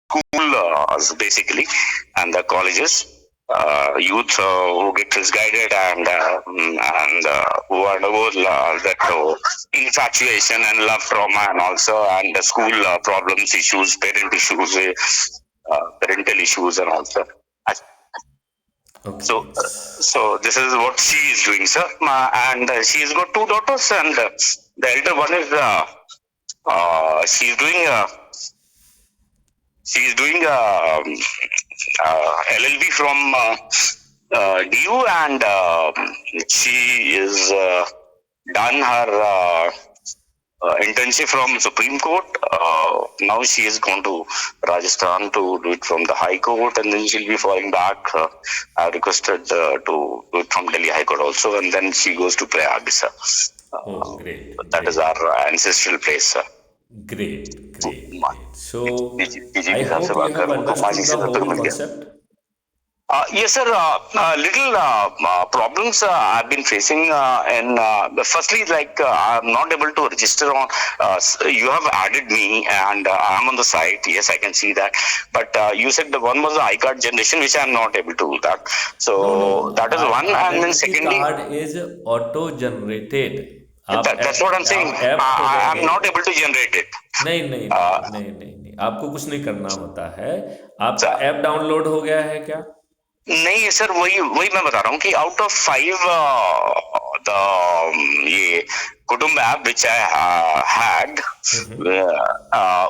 school basically, and the colleges. Youth who get misguided and who undergo that infatuation and love trauma, and also and the school problems, issues, parental issues, and also. So, Okay. so this is what she is doing, sir. And she has got two daughters, and the elder one is she's doing LLB from DU, and she is done her internship from Supreme Court. Now she has gone to Rajasthan to do it from the High Court, and then she'll be falling back. I requested to do it from Delhi High Court also, and then she goes to Prayag, sir. Oh, great, That is great, our ancestral place, sir. great, great, मा- great. So PG I के हिसाब से hope you बात have करूँ तो माजी understood से the तब तक whole मिल गया. concept. Yes, sir. Little problems I've been facing. Firstly, like I'm not able to register on. You have added me, and I'm on the site. Yes, I can see that. But you said the one was the iCard generation, which I'm not able to do that. No, no, So that is one, and then identity secondly, card is auto generated. आप that's what I'm saying. App I'm खोलेंगे. not able to generate it. नहीं नहीं Uh, नहीं नहीं नहीं नहीं, आपको कुछ नहीं करना होता है. आपका so- ऐप डाउनलोड हो गया है क्या? नहीं सर, वही वही मैं बता रहा हूँ कि आउट ऑफ 5 द ये कुटुंब ऐप विच आई हैड,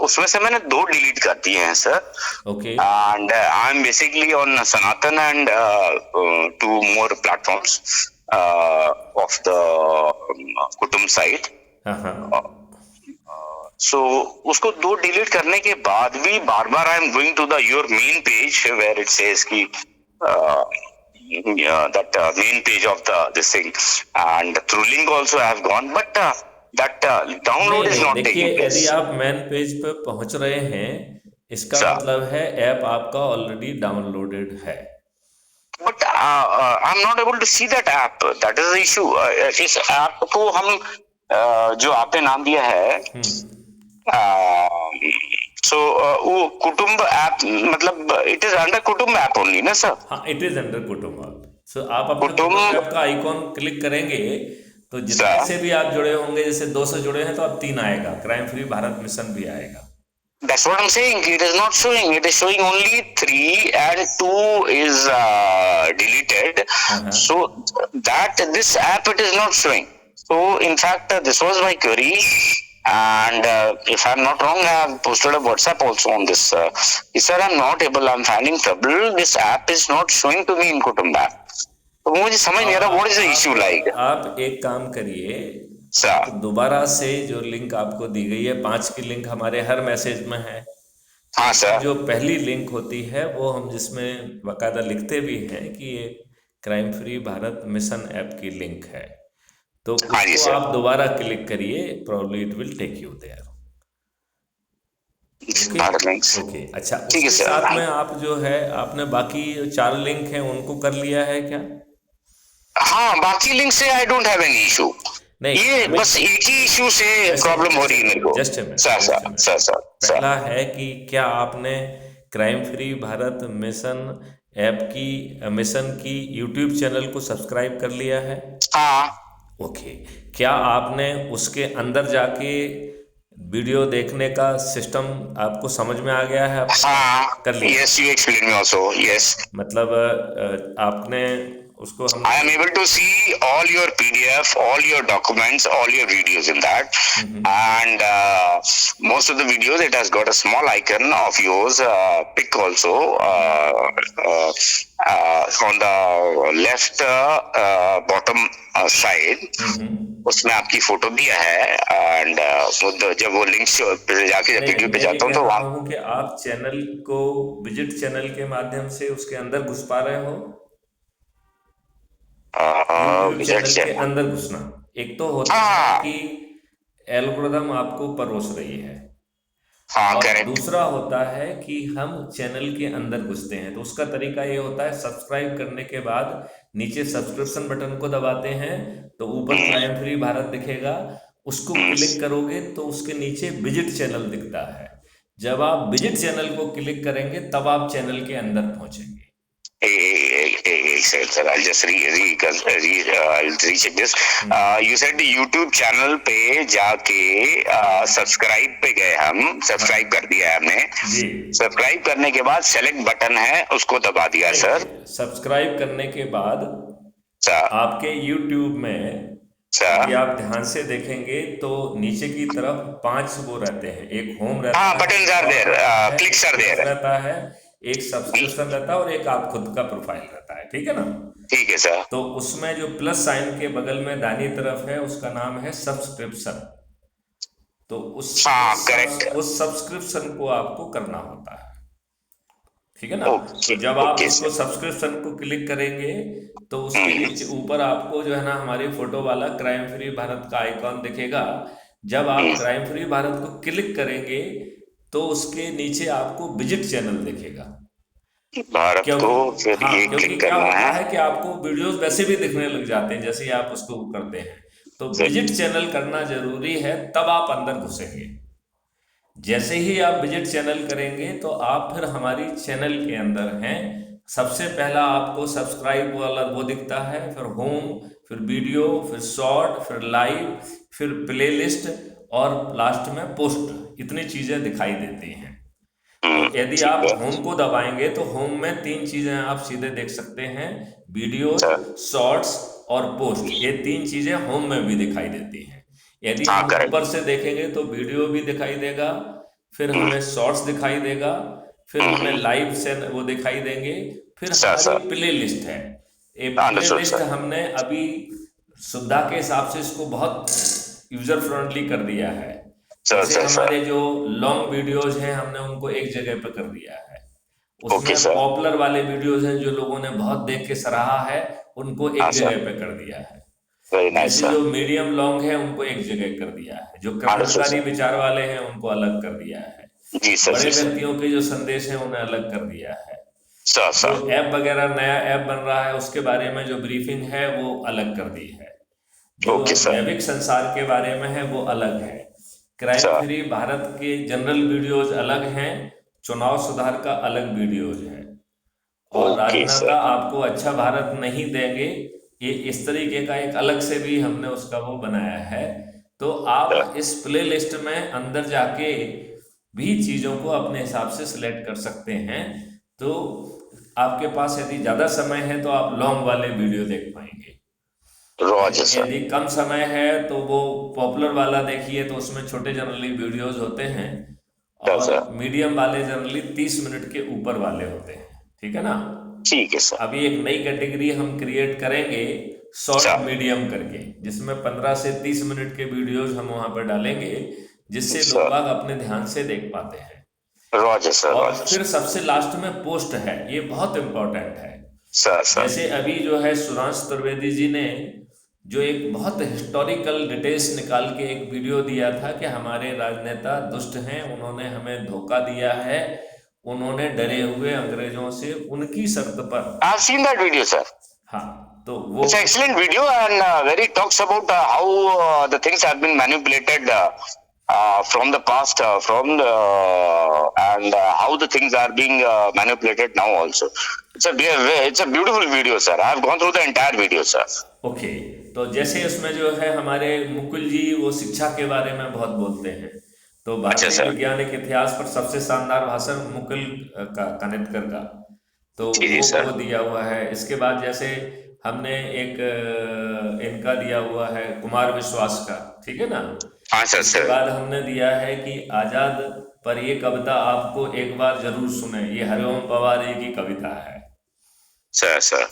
उसमें से मैंने 2 डिलीट कर दिए हैं sir. Okay. And I am basically on Sanatan and 2 more platforms of the कुटुंब साइट. हाँ हाँ. सो उसको 2 डिलीट करने के बाद भी बार बार I am going to the your main page where it says कि that main page of this thing, and through link also I have gone, but that download नहीं is नहीं, not देखिए, taking place. यदि आप main page पे पहुंच रहे हैं, इसका Sir, मतलब है ऐप आपका ऑलरेडी डाउनलोडेड है. but I'm not able to see that app. That is the issue. इस ऐप को हम जो आपने नाम दिया है, सो वो कुटुंब ऐप, मतलब इट इज अंडर कुटुंब ऐप ओनली ना सर? हाँ, इट इज अंडर कुटुंब. सो आप अपने कुटुंब कुटुंब ऐप का आइकॉन क्लिक करेंगे तो जितने से भी आप जुड़े होंगे, जैसे 2 से जुड़े हैं तो अब 3 आएगा, क्राइम फ्री भारत मिशन भी आएगा. That's what I'm saying. It is not showing. It is showing only 3 and 2 is deleted. So that this app it is not showing. So in fact, this was my query. And if I'm not wrong, I have posted a WhatsApp also on this. Sir, I'm not able. I'm finding trouble. This app is not showing to me in Kutumb app. तो मुझे समझ नहीं आ रहा. What is the issue like? आप एक काम करिए, Sir. आप दोबारा से जो लिंक आपको दी गई है, 5 की लिंक हमारे हर मैसेज में है. हाँ सर. जो पहली लिंक होती है वो हम जिसमें बाकायदा लिखते भी हैं कि ये crime free Bharat mission app की लिंक है, तो उसको आप दोबारा क्लिक करिए, probably it will take you there. Okay. अच्छा, उसके साथ में आप जो है आपने बाकी 4 लिंक हैं उनको कर लिया है क्या? हाँ, बाकी लिंक से I don't have any issue. नहीं, ये बस एक ही इशू से प्रॉब्लम हो रही है मेरे को. Just sir. पहला है कि क्या आपने crime free Bharat mission app की मिशन की यूट्यूब चैनल को सब्सक्राइब कर लिया है? हाँ. ओके. क्या आपने उसके अंदर जाके वीडियो देखने का सिस्टम आपको समझ में आ गया है? हाँ, कर लिया. Yes, you explain me also. Yes, मतलब आपने उसको हम I am able to see all your PDF, all your documents, all your videos in that. And most of the videos, it has got a small icon of yours, pic also, on the left bottom side. उसमें आपकी photo दिया है. And जब वो link पे जाके जब video पे जाता हूँ तो वहाँ कि आप चैनल को विजिट चैनल के माध्यम से उसके अंदर घुस पा रहे हो. चैनल के अंदर घुसना एक तो होता है कि एल्गोरिथम आपको परोस रही है, और दूसरा होता है कि हम चैनल के अंदर घुसते हैं. तो उसका तरीका ये होता है, सब्सक्राइब करने के बाद नीचे सब्सक्रिप्शन बटन को दबाते हैं तो ऊपर क्राइम फ्री भारत दिखेगा, उसको क्लिक करोगे तो उसके नीचे विजिट चैनल दिखता है. जब आप विजिट चैनल को क्लिक करेंगे तब आप चैनल के अंदर पहुंचेंगे। Hey, sir, I'll just I'll recheck this. You said YouTube channel पे जाके सब्सक्राइब पे गए, हम सब्सक्राइब कर दिया है हमने जी। सब्सक्राइब करने के बाद सेलेक्ट बटन है, उसको दबा दिया सर। सब्सक्राइब करने के बाद आपके YouTube में यदि आप ध्यान से देखेंगे तो नीचे की तरफ 5 वो रहते हैं, एक होम रहता है, buttons are there, clicks are there रहता है, एक सब्सक्रिप्शन रहता है और एक आप खुद का प्रोफाइल रहता है, ठीक है ना? ठीक है सर। तो उसमें जो प्लस साइन के बगल में दाहिनी तरफ है उसका नाम है सब्सक्रिप्शन। तो उस सब्सक्रिप्शन को आपको करना होता है, ठीक है ना? तो जब आप उसको सब्सक्रिप्शन को क्लिक करेंगे तो उसके नीचे ऊपर आपको जो है ना हमारी फोटो वाला क्राइम फ्री भारत का आइकॉन दिखेगा। जब आप क्राइम फ्री भारत को क्लिक करेंगे तो उसके नीचे आपको विजिट चैनल दिखेगा। भारत को फिर ये क्योंकि क्या होता है कि आपको वीडियोस वैसे भी दिखने लग जाते हैं जैसे ही आप उसको करते हैं, तो विजिट चैनल करना जरूरी है, तब आप अंदर घुसेंगे। जैसे ही आप विजिट चैनल करेंगे तो आप फिर हमारी चैनल के अंदर हैं। सबसे पहला आपको सब्सक्राइब वाला वो दिखता है, फिर होम, फिर वीडियो, फिर शॉर्ट, फिर लाइव, फिर प्लेलिस्ट और लास्ट में पोस्ट। इतनी चीजें दिखाई देती हैं। तो यदि आप होम को दबाएंगे तो होम में 3 चीजें आप सीधे देख सकते हैं, वीडियो, शॉर्ट्स और पोस्ट। ये 3 चीजें होम में भी दिखाई देती हैं। यदि हम ऊपर से देखेंगे तो वीडियो भी दिखाई देगा, फिर हमें शॉर्ट्स दिखाई देगा, फिर हमें लाइव से वो दिखाई देंगे, फिर हमारी प्ले लिस्ट है। ये प्ले लिस्ट हमने अभी सुविधा के हिसाब से इसको बहुत यूजर फ्रेंडली कर दिया है। जैसे हमारे जो लॉन्ग वीडियोज हैं हमने उनको एक जगह पे कर दिया है। उसमें पॉपुलर वाले वीडियोज हैं जो लोगों ने बहुत देख के सराहा है, उनको एक जगह पे कर दिया है। जैसे जो मीडियम लॉन्ग है उनको एक जगह कर दिया है, जो क्रांतिकारी विचार वाले हैं उनको अलग कर दिया है, बड़े व्यक्तियों के जो संदेश है उन्हें अलग कर दिया है। जो ऐप वगैरह नया ऐप बन रहा है उसके बारे में जो ब्रीफिंग है वो अलग कर दी है। जो जैविक संसार के बारे में है वो अलग है। क्राइम फ्री भारत के जनरल वीडियोज अलग हैं, चुनाव सुधार का अलग वीडियोज है, और राजनेता आपको अच्छा भारत नहीं देंगे, ये इस तरीके का एक अलग से भी हमने उसका वो बनाया है। तो आप इस प्ले लिस्ट में अंदर जाके भी चीजों को अपने हिसाब से सिलेक्ट कर सकते हैं। तो आपके पास यदि ज्यादा समय है तो आप लॉन्ग वाले वीडियो देख पाएंगे, यदि कम समय है तो वो पॉपुलर वाला देखिए, तो उसमें छोटे जनरली वीडियोज होते हैं, और मीडियम वाले जनरली 30 मिनट के ऊपर वाले होते हैं, ठीक है ना? ठीक है सर। अभी एक नई कैटेगरी हम क्रिएट करेंगे शॉर्ट मीडियम करके, जिसमें 15 से 30 मिनट के वीडियोज हम वहां पर डालेंगे, जिससे लोग अपने ध्यान से देख पाते हैं। और फिर सबसे लास्ट में पोस्ट है, ये बहुत इंपॉर्टेंट है। जैसे अभी जो है सुरांश त्रिवेदी जी ने जो एक बहुत हिस्टोरिकल डिटेल्स निकाल के एक वीडियो दिया था कि हमारे राजनेता दुष्ट हैं, उन्होंने हमें धोखा दिया है, उन्होंने डरे हुए अंग्रेजों से उनकी शर्त पर। I've seen that video, sir. हाँ, तो वो it's an excellent video and where he talks about how the things have been manipulated from the past, and how the things are being manipulated now also. It's a beautiful video, sir. I've gone through the entire video, sir. Okay, तो जैसे उसमें जो है हमारे मुकुल जी वो शिक्षा के बारे में बहुत बोलते हैं, तो भारतीय वैज्ञानिक इतिहास पर सबसे शानदार भाषण मुकुल कानिटकर का, तो वो दिया हुआ है। इसके बाद जैसे हमने एक इनका दिया हुआ है कुमार विश्वास का, ठीक है ना? इसके बाद हमने दिया है कि आजाद पर ये कविता आपको एक बार जरूर सुने, ये हरिओम पवार की कविता है,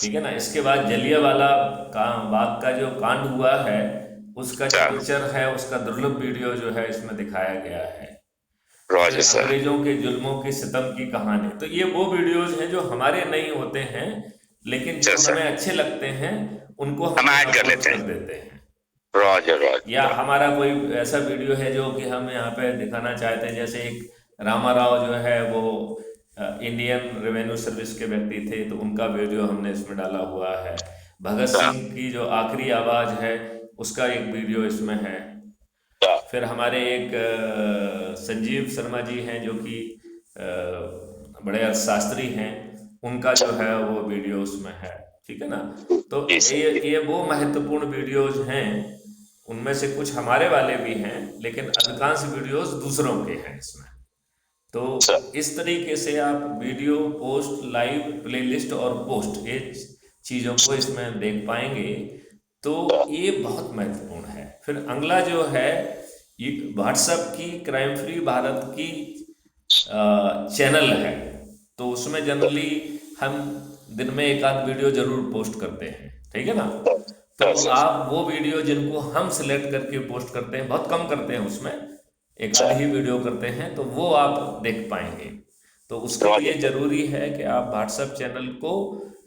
ठीक है ना? इसके बाद जलियांवाला बाग का जो कांड हुआ है उसका जो पिक्चर है, उसका दुर्लभ वीडियो जो है इसमें दिखाया गया है, अंग्रेजों के जुल्मों की सितम की कहानी। तो ये वो वीडियोज हैं जो हमारे नहीं होते हैं, लेकिन जो हमें अच्छे लगते हैं उनको हम ऐड कर देते हैं। या हमारा कोई ऐसा वीडियो है जो कि हम यहाँ पे दिखाना चाहते हैं, जैसे एक रामाराव जो है वो इंडियन रेवेन्यू सर्विस के व्यक्ति थे, तो उनका वीडियो हमने इसमें डाला हुआ है। भगत सिंह की जो आखिरी आवाज है उसका एक वीडियो इसमें है। फिर हमारे एक संजीव शर्मा जी हैं जो कि बड़े अर्थशास्त्री हैं, उनका जो है वो वीडियो उसमें है, ठीक है ना। तो जी सर, ये वो महत्वपूर्ण वीडियोज हैं, उनमें से कुछ हमारे वाले भी हैं, लेकिन अधिकांश वीडियोज दूसरों के हैं इसमें। तो सर, इस तरीके से आप वीडियो, पोस्ट, लाइव, प्लेलिस्ट और पोस्ट, ये चीज़ों को इसमें देख पाएंगे। तो ये बहुत महत्वपूर्ण है। फिर अगला जो है, ये व्हाट्सएप की क्राइम फ्री भारत की चैनल है, तो उसमें जनरली हम दिन में एक आध वीडियो जरूर पोस्ट करते हैं, ठीक है ना। तो आप वो वीडियो जिनको हम सिलेक्ट करके पोस्ट करते हैं, बहुत कम करते हैं, उसमें एक आध ही वीडियो करते हैं, तो वो आप देख पाएंगे। तो उसके लिए जरूरी है कि आप व्हाट्सएप चैनल को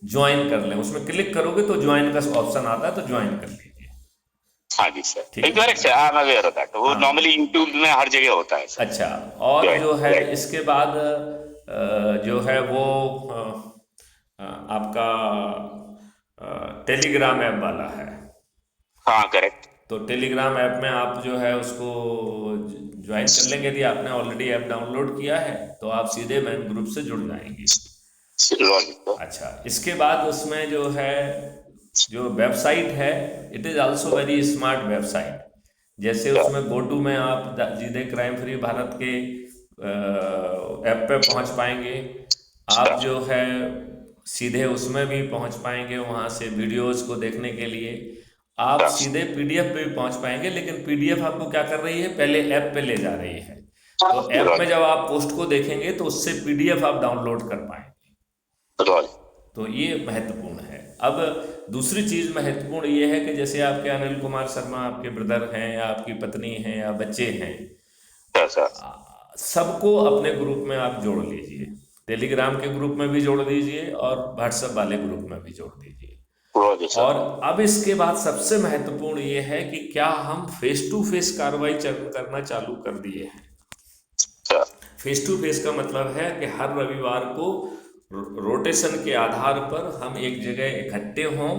ज्वाइन कर लें। उसमें क्लिक करोगे तो ज्वाइन का ऑप्शन आता है, तो ज्वाइन कर लीजिए। हाँ जी sir, correct sir, I am aware of that. वो नॉर्मली यूट्यूब में हर जगह होता है सर। अच्छा, और जो है इसके बाद जो है वो आपका टेलीग्राम ऐप वाला है। हाँ करेक्ट। तो टेलीग्राम ऐप में आप जो है उसको ज्वाइन कर लेंगे। यदि आपने ऑलरेडी ऐप डाउनलोड किया है तो आप सीधे मेन ग्रुप से जुड़ जाएंगे। अच्छा, इसके बाद उसमें जो है, जो वेबसाइट है, it is also very smart website. जैसे उसमें GoTo में आप सीधे क्राइम फ्री भारत के ऐप पे पहुंच पाएंगे। आप जो है सीधे उसमें भी पहुंच पाएंगे, वहां से वीडियोस को देखने के लिए। आप सीधे PDF पे भी पहुंच पाएंगे, लेकिन PDF आपको क्या कर रही है, पहले ऐप पे ले जा रही है। तो ऐप में जब आप पोस्ट को देखेंगे तो उससे PDF आप डाउनलोड कर पाएंगे। तो ये महत्वपूर्ण है। अब दूसरी चीज महत्वपूर्ण ये है कि जैसे आपके अनिल कुमार शर्मा आपके ब्रदर हैं, या आपकी पत्नी हैं, या बच्चे हैं, सबको अपने ग्रुप में आप जोड़ लीजिए। टेलीग्राम के ग्रुप में भी जोड़ दीजिए और व्हाट्सएप वाले ग्रुप में भी जोड़ दीजिए। और अब इसके बाद सबसे महत्वपूर्ण ये है कि क्या हम फेस टू फेस कार्रवाई करना चालू कर दिए हैं। फेस टू फेस का मतलब है कि हर रविवार को रोटेशन के आधार पर हम एक जगह इकट्ठे हों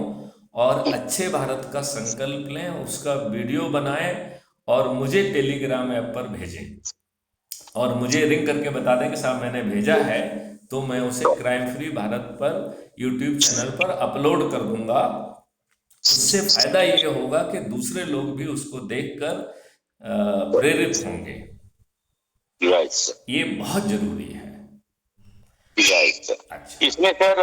और अच्छे भारत का संकल्प लें, उसका वीडियो बनाएं और मुझे टेलीग्राम ऐप पर भेजें और मुझे रिंग करके बता दें कि साहब मैंने भेजा है, तो मैं उसे क्राइम फ्री भारत पर यूट्यूब चैनल पर अपलोड कर दूंगा। उससे फायदा ये होगा कि दूसरे लोग भी उसको देखकर प्रेरित होंगे। ये बहुत जरूरी है। अच्छा, इसमें सर